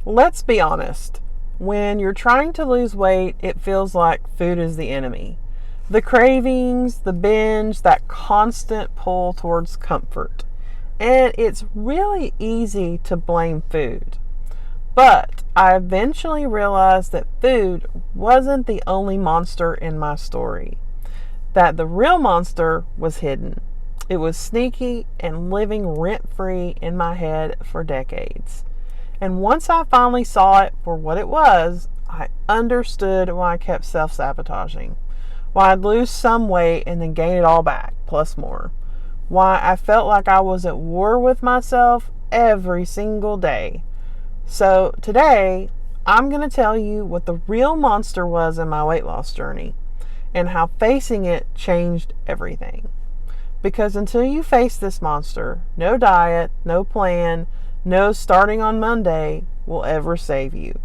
Let's be honest. When you're trying to lose weight, it feels like food is the enemy. The cravings, the binge, that constant pull towards comfort. And it's really easy to blame food. But I eventually realized that food wasn't the only monster in my story. That the real monster was hidden. It was sneaky and living rent-free in my head for decades. And once I finally saw it for what it was, I understood why I kept self-sabotaging. Why I'd lose some weight and then gain it all back, plus more. Why I felt like I was at war with myself every single day. So today, I'm going to tell you what the real monster was in my weight loss journey and how facing it changed everything. Because until you face this monster, no diet, no plan, no starting on Monday will ever save you.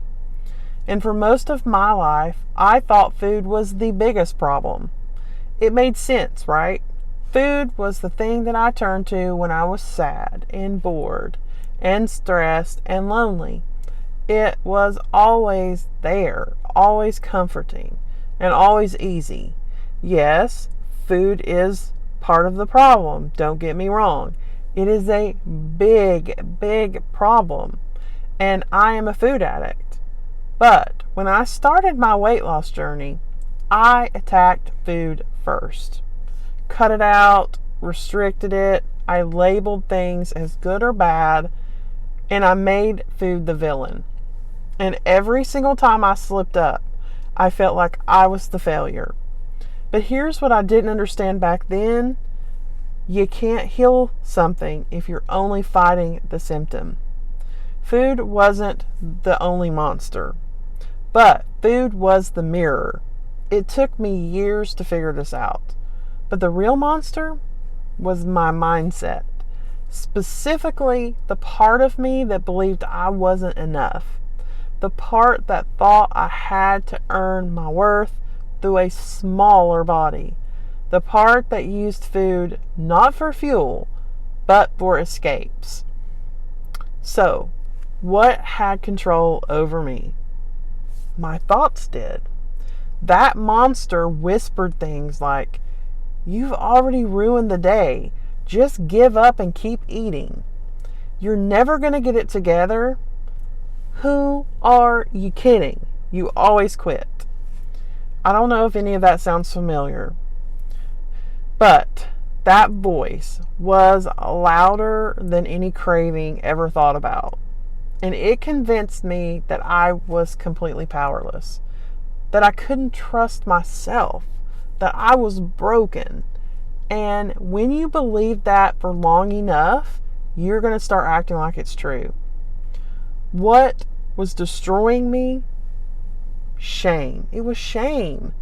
And for most of my life, I thought food was the biggest problem. It made sense, right? Food was the thing that I turned to when I was sad and bored and stressed and lonely. It was always there, always comforting, and always easy. Yes, food is part of the problem, don't get me wrong. It is a big, big problem, and I am a food addict. But when I started my weight loss journey, I attacked food first. Cut it out, restricted it, I labeled things as good or bad, and I made food the villain. And every single time I slipped up, I felt like I was the failure. But here's what I didn't understand back then. You can't heal something if you're only fighting the symptom. Food wasn't the only monster, but food was the mirror. It took me years to figure this out. But the real monster was my mindset. Specifically, the part of me that believed I wasn't enough. The part that thought I had to earn my worth through a smaller body. The part that used food not for fuel, but for escapes. So, what had control over me? My thoughts did. That monster whispered things like, "You've already ruined the day. Just give up and keep eating. You're never going to get it together. Who are you kidding? You always quit." I don't know if any of that sounds familiar, but that voice was louder than any craving ever thought about. And it convinced me that I was completely powerless, that I couldn't trust myself, that I was broken. And when you believe that for long enough, you're going to start acting like it's true. What was destroying me? Shame. It was shame.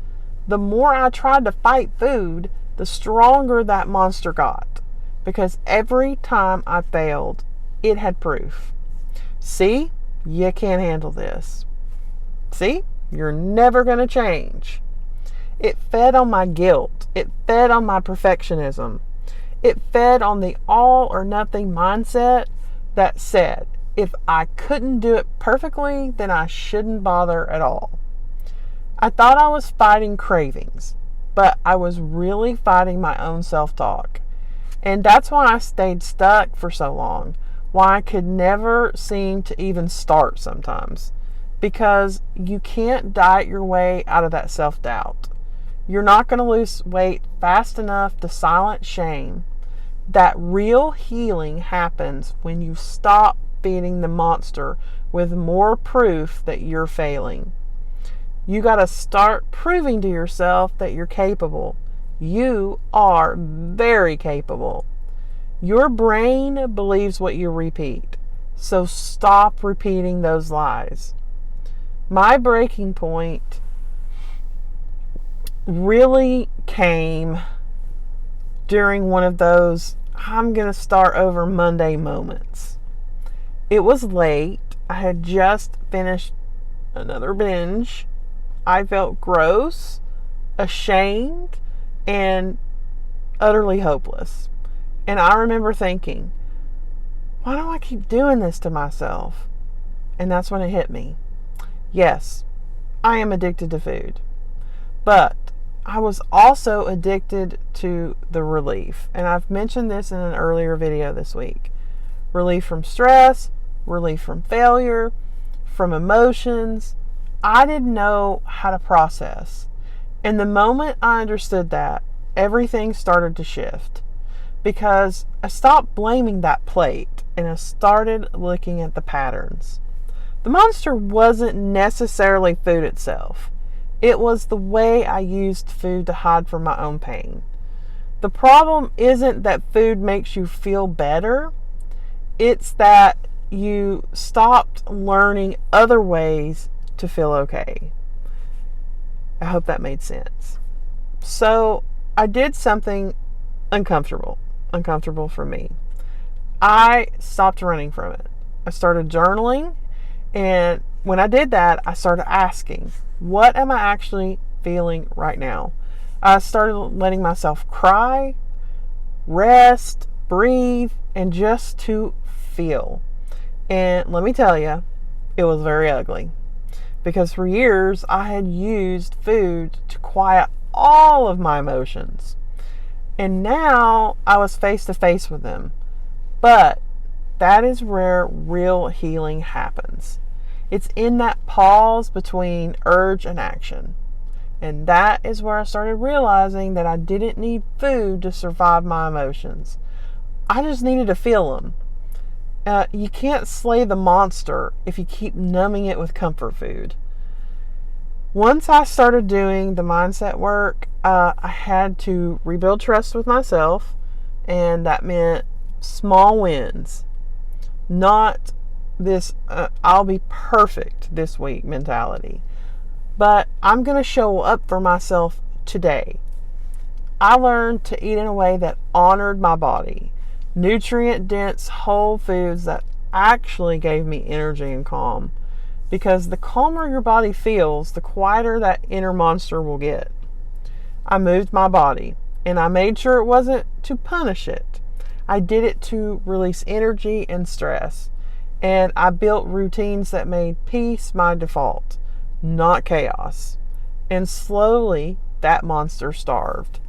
The more I tried to fight food, the stronger that monster got. Because every time I failed, it had proof. See, you can't handle this. See, you're never going to change. It fed on my guilt. It fed on my perfectionism. It fed on the all or nothing mindset that said, if I couldn't do it perfectly, then I shouldn't bother at all. I thought I was fighting cravings, but I was really fighting my own self-talk. And that's why I stayed stuck for so long. Why I could never seem to even start sometimes. Because you can't diet your way out of that self-doubt. You're not going to lose weight fast enough to silence shame. That real healing happens when you stop feeding the monster with more proof that you're failing. You got to start proving to yourself that you're capable. You are very capable. Your brain believes what you repeat. So stop repeating those lies. My breaking point really came during one of those I'm going to start over Monday moments. It was late. I had just finished another binge. I felt gross, ashamed, and utterly hopeless. And I remember thinking, why do I keep doing this to myself? And that's when it hit me. Yes, I am addicted to food. But I was also addicted to the relief. And I've mentioned this in an earlier video this week. Relief from stress, relief from failure, from emotions. I didn't know how to process. And the moment I understood that, everything started to shift. Because I stopped blaming that plate and I started looking at the patterns. The monster wasn't necessarily food itself. It was the way I used food to hide from my own pain. The problem isn't that food makes you feel better. It's that you stopped learning other ways to feel okay. I hope that made sense. So I did something uncomfortable for me. I stopped running from it. I started journaling, and when I did that, I started asking, what am I actually feeling right now? I started letting myself cry, rest, breathe, and just to feel. And let me tell you, it was very ugly. Because for years, I had used food to quiet all of my emotions. And now I was face to face with them. But that is where real healing happens. It's in that pause between urge and action. And that is where I started realizing that I didn't need food to survive my emotions. I just needed to feel them. You can't slay the monster if you keep numbing it with comfort food. Once I started doing the mindset work, I had to rebuild trust with myself, and that meant small wins, not this I'll be perfect this week mentality, but I'm going to show up for myself today. I learned to eat in a way that honored my body, nutrient-dense whole foods that actually gave me energy and calm. Because the calmer your body feels, the quieter that inner monster will get. I moved my body, and I made sure it wasn't to punish it. I did it to release energy and stress. And I built routines that made peace my default, not chaos. And slowly, that monster starved.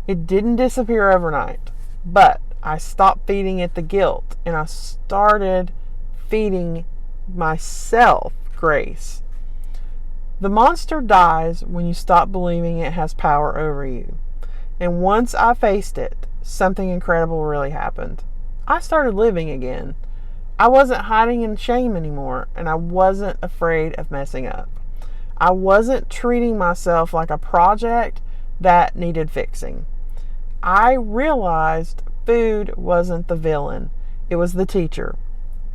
It didn't disappear overnight, but I stopped feeding it the guilt, and I started feeding myself grace. The monster dies when you stop believing it has power over you. And once I faced it, something incredible really happened. I started living again. I wasn't hiding in shame anymore, and I wasn't afraid of messing up. I wasn't treating myself like a project that needed fixing. I realized food wasn't the villain. It was the teacher.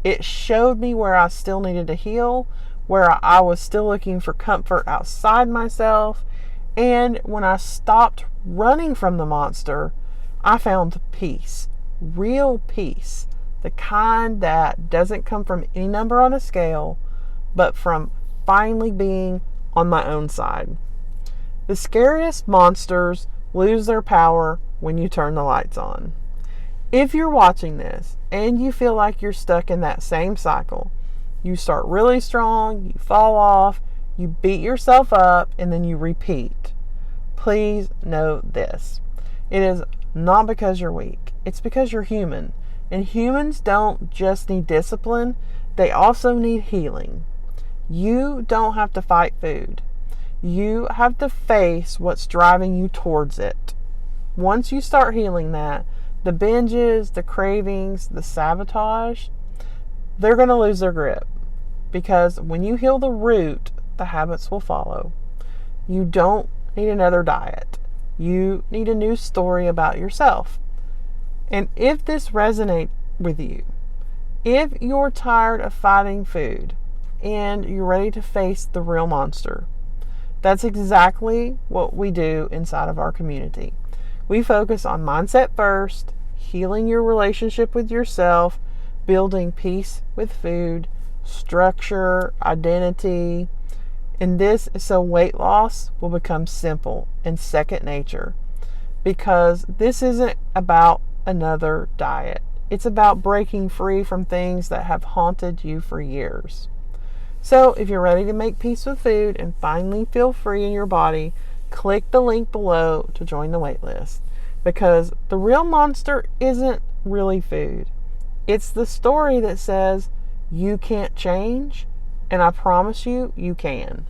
It showed me where I still needed to heal, where I was still looking for comfort outside myself. And when I stopped running from the monster, I found peace, real peace, the kind that doesn't come from any number on a scale, but from finally being on my own side. The scariest monsters lose their power when you turn the lights on. If you're watching this and you feel like you're stuck in that same cycle, you start really strong, you fall off, you beat yourself up, and then you repeat. Please know this. It is not because you're weak. It's because you're human. And humans don't just need discipline, they also need healing. You don't have to fight food. You have to face what's driving you towards it. Once you start healing that, the binges, the cravings, the sabotage, they're going to lose their grip. Because when you heal the root, the habits will follow. You don't need another diet. You need a new story about yourself. And if this resonates with you, if you're tired of fighting food and you're ready to face the real monster, that's exactly what we do inside of our community. We focus on mindset first, healing your relationship with yourself, building peace with food, structure, identity, and this is so weight loss will become simple and second nature, because this isn't about another diet. It's about breaking free from things that have haunted you for years. So if you're ready to make peace with food and finally feel free in your body, click the link below to join the waitlist. Because the real monster isn't really food. It's the story that says you can't change, and I promise you, you can.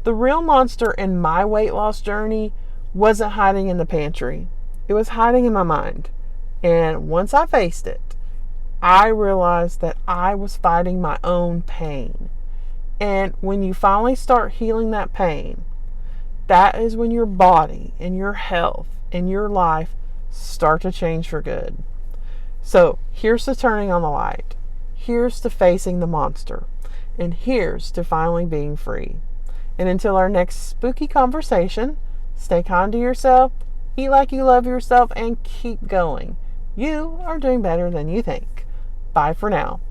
The real monster in my weight loss journey wasn't hiding in the pantry. It was hiding in my mind. And once I faced it, I realized that I was fighting my own pain. And when you finally start healing that pain, that is when your body and your health and your life start to change for good. So here's to turning on the light. Here's to facing the monster. And here's to finally being free. And until our next spooky conversation, stay kind to yourself, eat like you love yourself, and keep going. You are doing better than you think. Bye for now.